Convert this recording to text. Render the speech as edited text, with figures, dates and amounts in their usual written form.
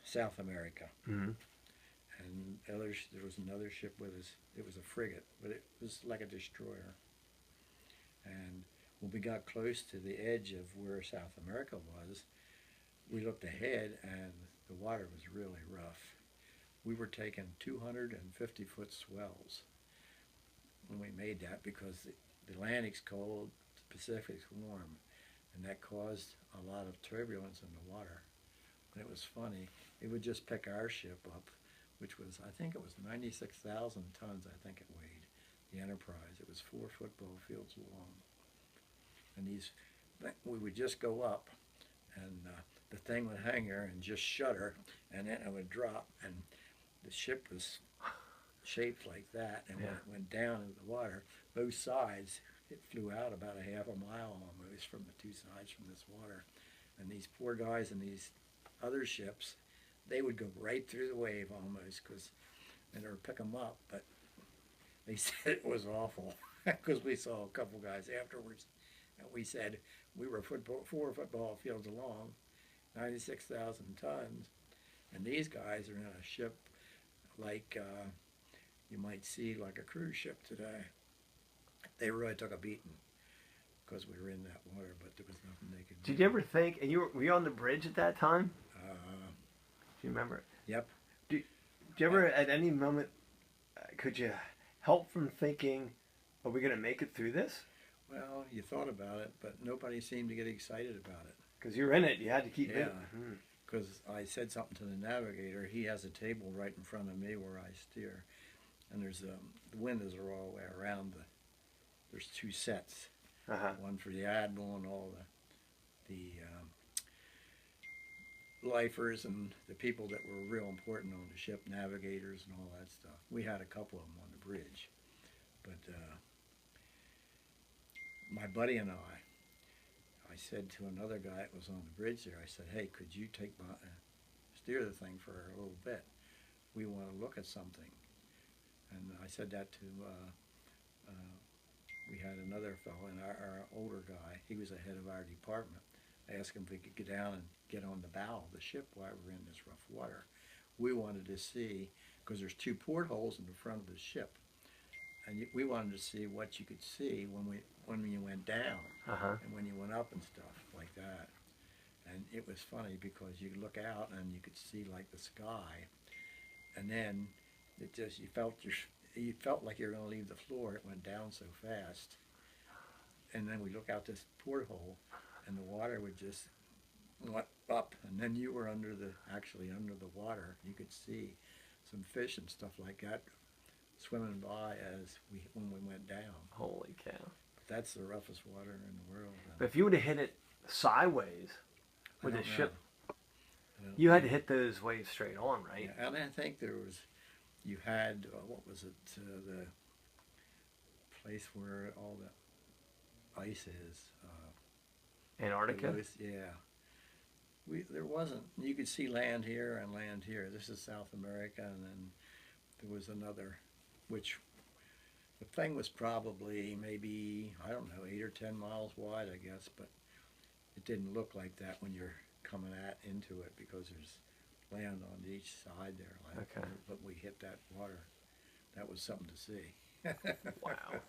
South America. Mm-hmm. And there was another ship with us. It was a frigate, but it was like a destroyer. And when we got close to the edge of where South America was, we looked ahead and the water was really rough. We were taking 250-foot swells when we made that because the Atlantic's cold, the Pacific's warm, and that caused a lot of turbulence in the water. And it was funny. It would just pick our ship up, which was, I think it was 96,000 tons, I think it weighed, the Enterprise. It was 4 football fields long. And we would just go up, and the thing would hang there and just shudder, and then it would drop, and the ship was shaped like that, and when it went down into the water, both sides, it flew out about a half a mile almost from the two sides from this water. And these poor guys in these other ships, they would go right through the wave almost, and they would pick them up, but they said it was awful because we saw a couple guys afterwards, and we said we were 4 football fields long, 96,000 tons, and these guys are in a ship like you might see like a cruise ship today. They really took a beating because we were in that water, but there was nothing they could do. Did you ever think, and were you on the bridge at that time? Do you remember it? Yep. Did you ever at any moment, could you help from thinking, are we going to make it through this? Well, you thought about it, but nobody seemed to get excited about it. Because you're in it, you had to keep Yeah, moving. because I said something to the navigator. He has a table right in front of me where I steer, and there's the windows are all the way around. There's 2 sets, one for the admiral and all the lifers and the people that were real important on the ship, navigators and all that stuff. We had a couple of them on the bridge, but my buddy and I said to another guy that was on the bridge there, I said, hey, could you steer the thing for a little bit? We want to look at something. And I said that to, we had another fellow, and our older guy, he was the head of our department. I asked him if we could get down and get on the bow of the ship while we were in this rough water. We wanted to see, because there's 2 portholes in the front of the ship, and we wanted to see what you could see when you went down and when you went up and stuff like that. And it was funny because you could look out and you could see like the sky, and then it just you felt like you were going to leave the floor. It went down so fast, and then we look out this porthole, and the water would just went up, and then you were actually under the water. You could see some fish and stuff like that swimming by when we went down. Holy cow. But that's the roughest water in the world. But if you would have hit it sideways with a ship, you had to hit those waves straight on, right? Yeah, and I think you had, what was it, the place where all the ice is. Antarctica? Yeah. There wasn't, you could see land here and land here. This is South America, and then there was another, which the thing was probably maybe, I don't know, 8 or 10 miles wide, I guess, but it didn't look like that when you're coming into it because there's land on each side there. But we hit that water. That was something to see. Wow.